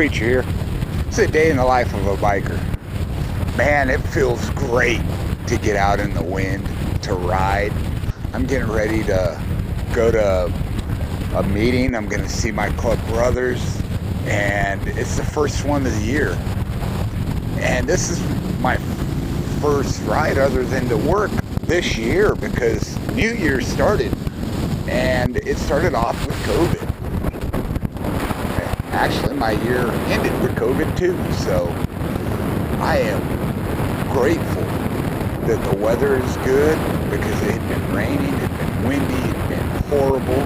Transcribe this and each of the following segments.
Preacher here. It's a day in the life of a biker. Man, it feels great to get out in the wind, to ride. I'm getting ready to go to a meeting. I'm going to see my club brothers, and it's the first one of the year. And this is my first ride other than to work this year, because New Year's started, and it started off with COVID. Actually, my year ended with COVID too, so I am grateful that the weather is good, because it had been raining, it had been windy, it had been horrible,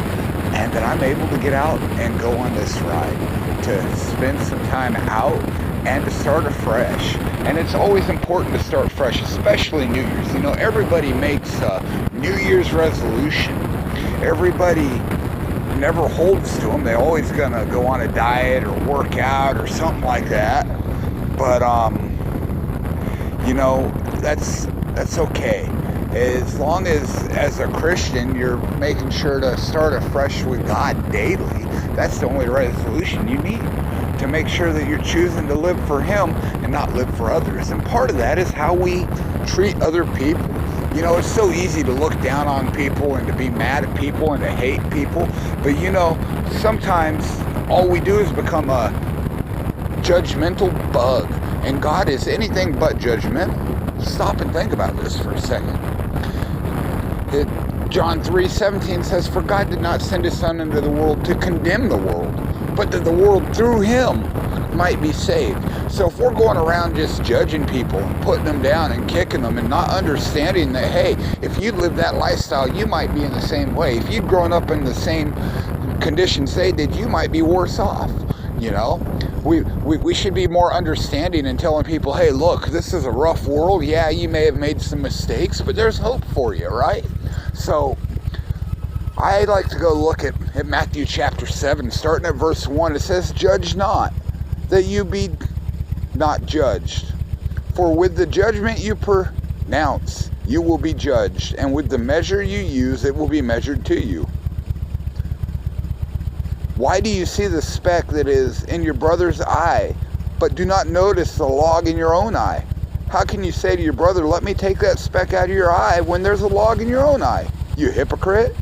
and that I'm able to get out and go on this ride, to spend some time out and to start afresh. And it's always important to start fresh, especially New Year's. You know, everybody makes a New Year's resolution. Everybody never holds to them. They're always gonna go on a diet or work out or something like that. But you know, that's okay. As long as a Christian, you're making sure to start afresh with God daily. That's the only resolution you need, to make sure that you're choosing to live for Him and not live for others. And part of that is how we treat other people. You know, it's so easy to look down on people and to be mad at people and to hate people. But you know, sometimes all we do is become a judgmental bug. And God is anything but judgmental. Stop and think about this for a second. John 3:17 says, "For God did not send His Son into the world to condemn the world, but that the world through Him might be saved." So if we're going around just judging people and putting them down and kicking them and not understanding that, hey, if you live that lifestyle, you might be in the same way. If you'd grown up in the same conditions they did, you might be worse off. You know, we should be more understanding and telling people, hey, look, this is a rough world. Yeah, you may have made some mistakes, but there's hope for you, right? So I like to go look at Matthew chapter 7, starting at verse 1. It says, "Judge not, that you be not judged. For with the judgment you pronounce, you will be judged, and with the measure you use, it will be measured to you. Why do you see the speck that is in your brother's eye, but do not notice the log in your own eye? How can you say to your brother, let me take that speck out of your eye, when there's a log in your own eye? You hypocrite.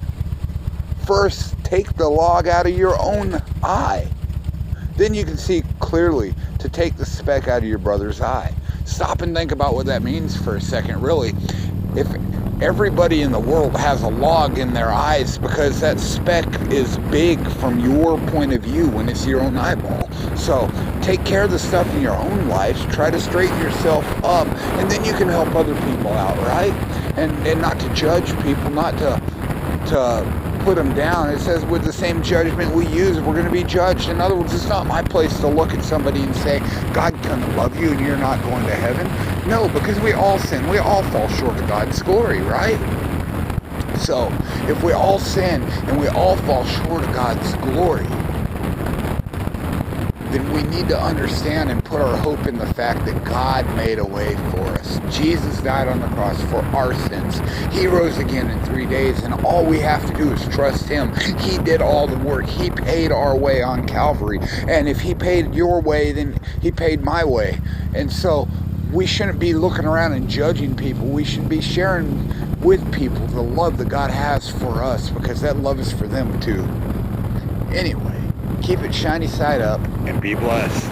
First, take the log out of your own eye. Then you can see clearly to take the speck out of your brother's eye." Stop and think about what that means for a second, really. If everybody in the world has a log in their eyes because that speck is big from your point of view when it's your own eyeball. So take care of the stuff in your own life, try to straighten yourself up, and then you can help other people out, right? And not to judge people, not to put them down. It says with the same judgment we use, we're going to be judged. In other words, it's not my place to look at somebody and say, God doesn't love you and you're not going to heaven. No, because we all sin. We all fall short of God's glory, right? So if we all sin and we all fall short of God's glory, then we need to understand and put our hope in the fact that God made a way for us. Jesus died on the cross for our sins. He rose again in 3 days, and all we have to do is trust Him. He did all the work. He paid our way on Calvary. And if He paid your way, then He paid my way. And so we shouldn't be looking around and judging people. We should be sharing with people the love that God has for us, because that love is for them too. Anyway, keep it shiny side up and be blessed.